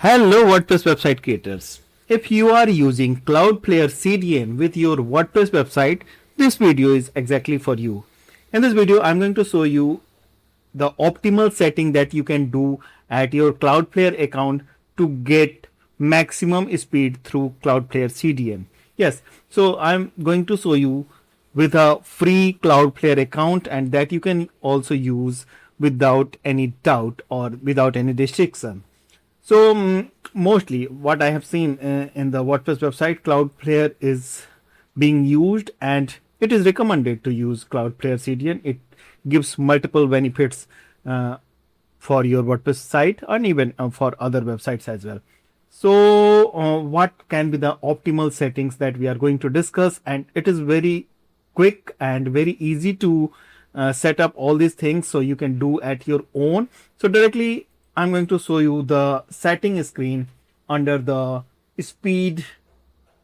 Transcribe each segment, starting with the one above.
Hello WordPress website creators. If you are using Cloudflare CDN with your WordPress website, this video is exactly for you. In this video, I'm going to show you the optimal setting that you can do at your Cloudflare account to get maximum speed through Cloudflare CDN. Yes, so I'm going to show you with a free Cloudflare account, and that you can also use without any doubt or without any restriction. So mostly what I have seen in the WordPress website, Cloudflare is being used, and it is recommended to use Cloudflare CDN. It gives multiple benefits for your WordPress site and even for other websites as well. So what can be the optimal settings that we are going to discuss, and it is very quick and very easy to set up all these things, so you can do at your own. So directly I'm going to show you the setting screen under the speed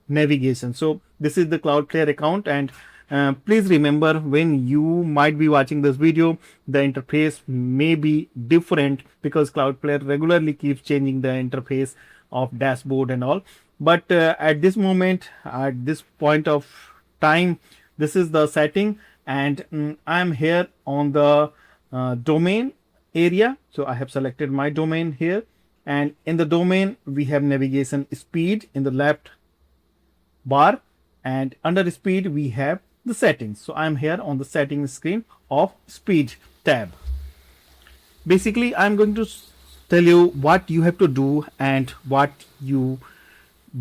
navigation. So this is the Cloudflare account, and please remember, when you might be watching this video, the interface may be different because Cloudflare regularly keeps changing the interface of dashboard and all. But at this moment, at this point of time, this is the setting, and I'm here on the domain area. So I have selected my domain here, and in the domain we have navigation speed in the left bar, and under speed we have the settings. So I'm here on the settings screen of speed tab. Basically I'm going to tell you what you have to do and what you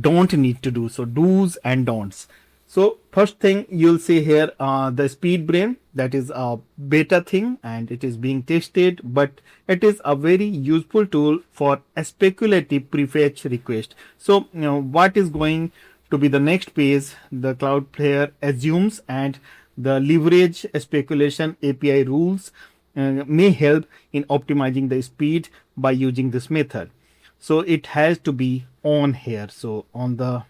don't need to do. So do's and don'ts. So first thing you'll see here, the speed brain, that is a beta thing and it is being tested, but it is a very useful tool for a speculative prefetch request. So what is going to be the next page, the Cloudflare assumes and the leverage speculation API rules may help in optimizing the speed by using this method. So it has to be on here. So on the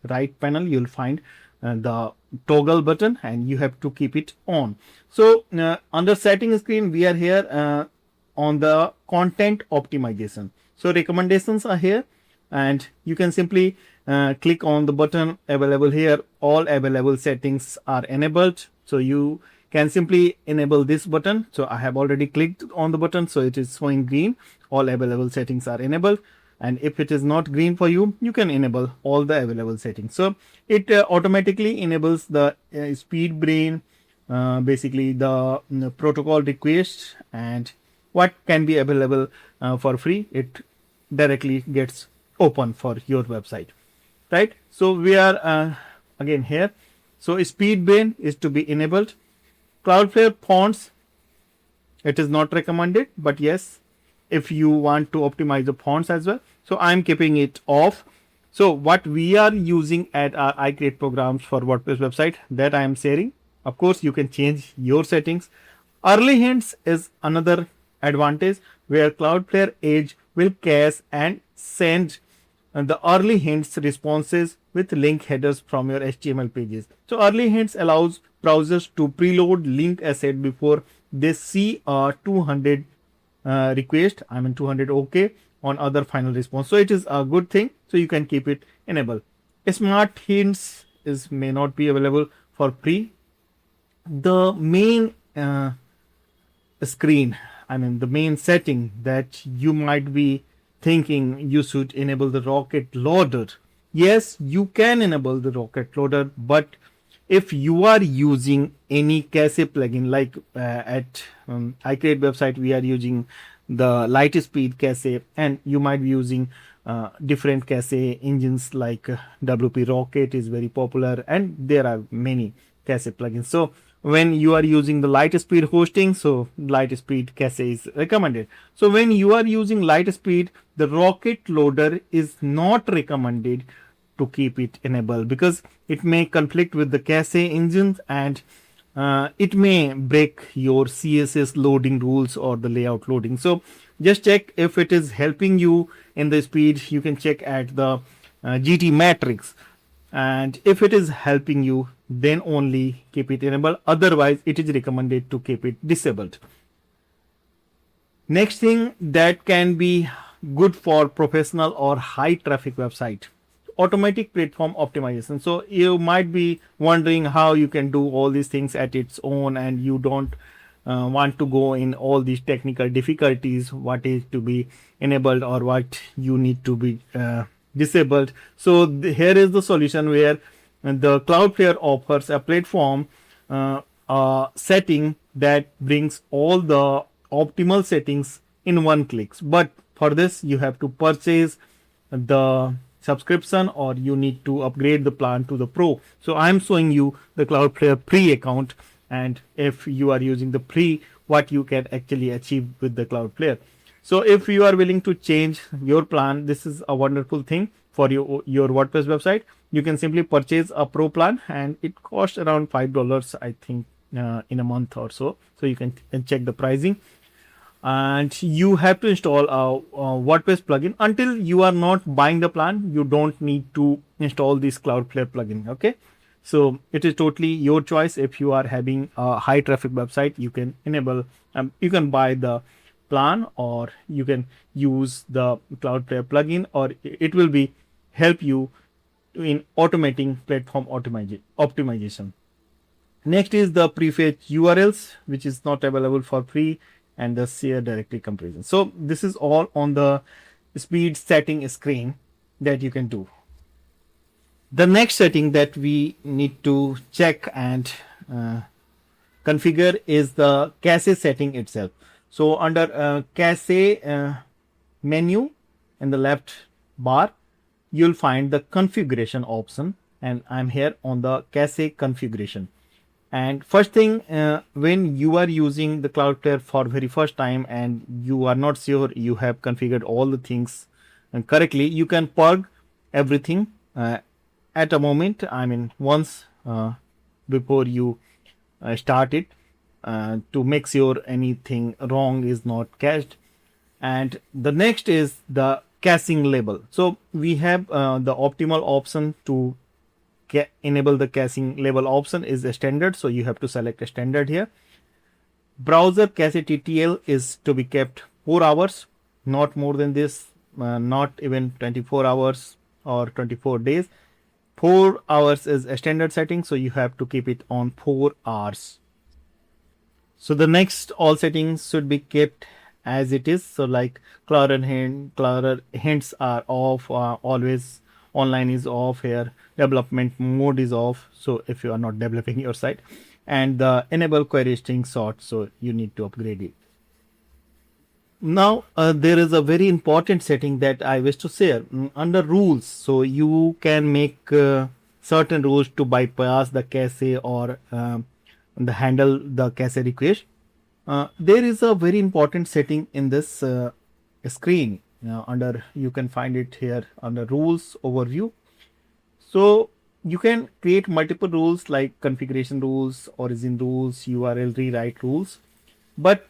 right panel you'll find the toggle button, and you have to keep it on. So under setting screen we are here on the content optimization. So recommendations are here, and you can simply click on the button available here. All available settings are enabled, so you can simply enable this button. So I have already clicked on the button, so it is showing green. All available settings are enabled, and if it is not green for you, you can enable all the available settings. So it automatically enables the speed brain, basically the protocol request, and what can be available for free, it directly gets open for your website, right? So we are again here. So speed brain is to be enabled. Cloudflare fonts, it is not recommended, but yes, if you want to optimize the fonts as well, so I'm keeping it off. So what we are using at our I create programs for WordPress website, that I am sharing. Of course you can change your settings. Early hints is another advantage, where Cloudflare Edge will cache and send the early hints responses with link headers from your HTML pages. So early hints allows browsers to preload link asset before they see a 200 request, 200 OK on other final response. So it is a good thing, so you can keep it enabled. Smart hints may not be available for free. The main screen, the main setting that you might be thinking you should enable the rocket loader. Yes, you can enable the rocket loader, but if you are using any cache plugin, like at iCreate website we are using the light speed cache, and you might be using different cache engines like WP Rocket is very popular, and there are many cache plugins. So when you are using the light speed hosting, so light speed cache is recommended. So when you are using light speed, the rocket loader is not recommended to keep it enabled, because it may conflict with the cache engines, and it may break your CSS loading rules or the layout loading. So just check if it is helping you in the speed. You can check at the GT matrix, and if it is helping you, then only keep it enabled. Otherwise it is recommended to keep it disabled. Next thing that can be good for professional or high traffic website. Automatic platform optimization. So you might be wondering how you can do all these things at its own, and you don't want to go in all these technical difficulties, what is to be enabled or what you need to be disabled. So here is the solution, where the Cloudflare offers a platform setting that brings all the optimal settings in one click. But for this you have to purchase the subscription, or you need to upgrade the plan to the pro. So I'm showing you the Cloudflare pre account, and if you are using the pre, what you can actually achieve with the Cloudflare. So if you are willing to change your plan, this is a wonderful thing for your WordPress website. You can simply purchase a pro plan, and it costs around $5, I think, in a month or so. So you can check the pricing, and you have to install a WordPress plugin. Until you are not buying the plan, you don't need to install this Cloudflare plugin. Okay, so it is totally your choice. If you are having a high traffic website, you can enable, you can buy the plan, or you can use the Cloudflare plugin, or it will be help you in automating platform optimization. Next is the prefetch URLs, which is not available for free, and the share directly comparison. So this is all on the speed setting screen that you can do. The next setting that we need to check and configure is the cache setting itself. So under cache menu in the left bar, you'll find the configuration option, and I'm here on the cache configuration. And first thing, when you are using the Cloudflare for very first time and you are not sure you have configured all the things correctly, you can purge everything at a moment. I mean, once before you start it, to make sure anything wrong is not cached. And the next is the caching label. So we have the optimal option to enable the caching label option is a standard, so you have to select a standard here. Browser cache TTL is to be kept 4 hours, not more than this, not even 24 hours or 24 days. 4 hours is a standard setting, so you have to keep it on 4 hours. So the next all settings should be kept as it is. So like Cloudflare hints are off, always online is off here, development mode is off, so if you are not developing your site, and the enable query string sort, so you need to upgrade it. Now there is a very important setting that I wish to share under rules. So you can make certain rules to bypass the cache or the handle the cache request. There is a very important setting in this screen. Under, you can find it here under rules overview. So you can create multiple rules like configuration rules, origin rules, URL rewrite rules, but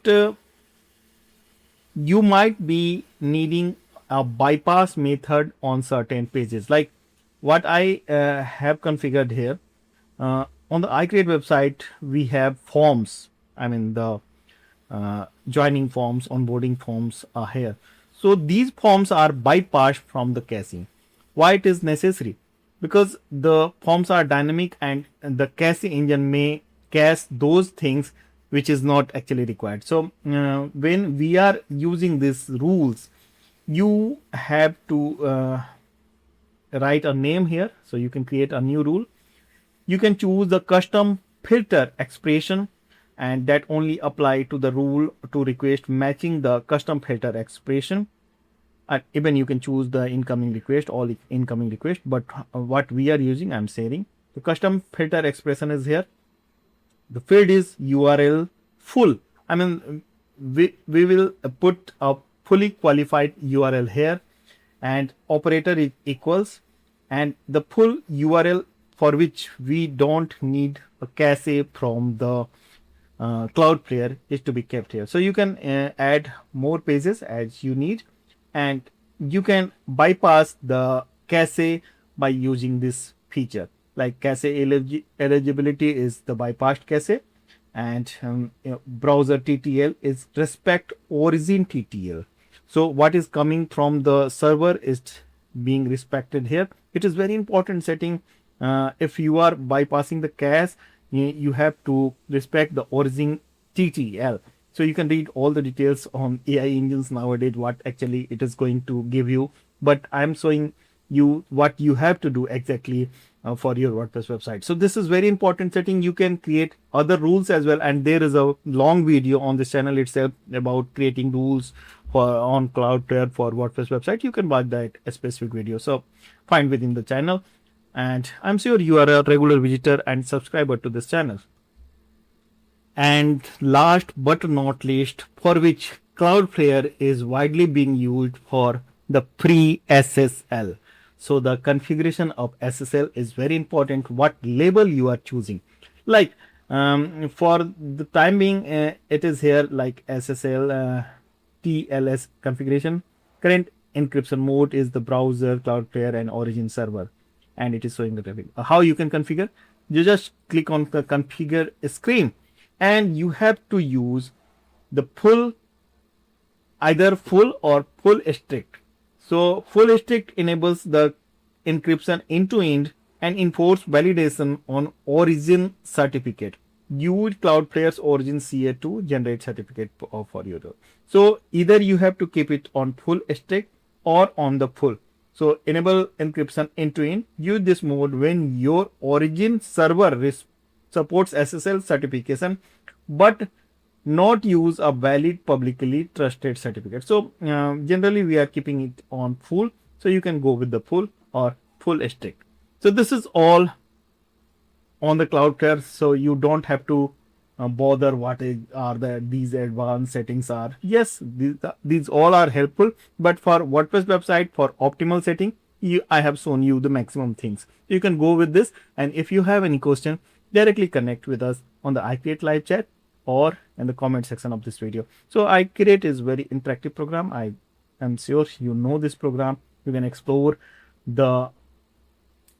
you might be needing a bypass method on certain pages, like what I have configured here. On the iCreate website, we have forms. I mean, the joining forms, onboarding forms are here. So these forms are bypassed from the caching. Why it is necessary? Because the forms are dynamic, and the cache engine may cache those things which is not actually required. So when we are using these rules, you have to write a name here. So you can create a new rule. You can choose the custom filter expression, and that only apply to the rule to request matching the custom filter expression. And even you can choose the incoming request, all incoming request, but what we are using, I'm sharing the custom filter expression is here. The field is URL full. I mean, we will put a fully qualified URL here, and operator is equals, and the full URL for which we don't need a cache from the Cloudflare is to be kept here. So you can add more pages as you need, and you can bypass the cache by using this feature. Like cache eligibility is the bypassed cache, and browser TTL is respect origin TTL. So what is coming from the server is being respected here. It is very important setting. If you are bypassing the cache, you have to respect the origin TTL. So you can read all the details on AI engines nowadays, what actually it is going to give you. But I'm showing you what you have to do exactly for your WordPress website. So this is very important setting. You can create other rules as well, and there is a long video on this channel itself about creating rules for on Cloudflare for WordPress website. You can watch that a specific video. So find within the channel, and I'm sure you are a regular visitor and subscriber to this channel. And last but not least, for which Cloudflare is widely being used for the pre-SSL. So the configuration of SSL is very important. What label you are choosing, like for the time being, it is here like SSL TLS configuration. Current encryption mode is the browser, Cloudflare, and origin server, and it is showing the traffic. How you can configure? You just click on the configure screen, and you have to use the full, either full or full strict. So full strict enables the encryption end to end and enforce validation on origin certificate. Use Cloudflare's origin CA to generate certificate for you. So either you have to keep it on full strict or on the full. So enable encryption end to end. Use this mode when your origin server supports SSL certification, but not use a valid publicly trusted certificate. So generally we are keeping it on full, so you can go with the full or full strict. So this is all on the Cloudflare, so you don't have to bother what are these advanced settings are. Yes, these all are helpful, but for WordPress website, for optimal setting, I have shown you the maximum things. You can go with this, and if you have any question, directly connect with us on the iCreate live chat or in the comment section of this video. So iCreate is very interactive program. I am sure you know this program. You can explore the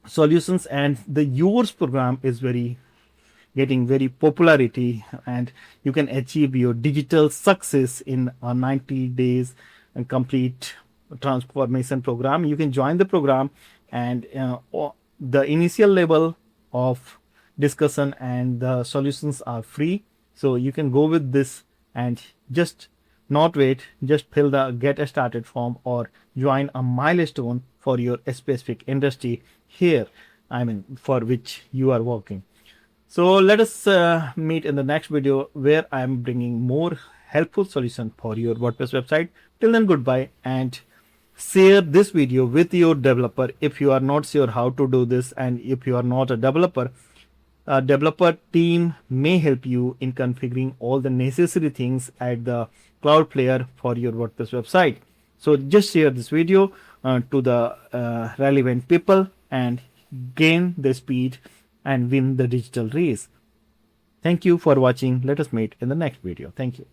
solutions, and the yours program is getting very popularity, and you can achieve your digital success in a 90 days and complete transformation program. You can join the program, and the initial level of discussion and the solutions are free. So you can go with this and just not wait, just fill the get started form or join a milestone for your specific industry here, I mean, for which you are working. So let us meet in the next video where I am bringing more helpful solution for your WordPress website. Till then, goodbye, and share this video with your developer if you are not sure how to do this, and if you are not a developer team may help you in configuring all the necessary things at the Cloudflare for your WordPress website. So just share this video to the relevant people and gain the speed and win the digital race. Thank you for watching. Let us meet in the next video. Thank you.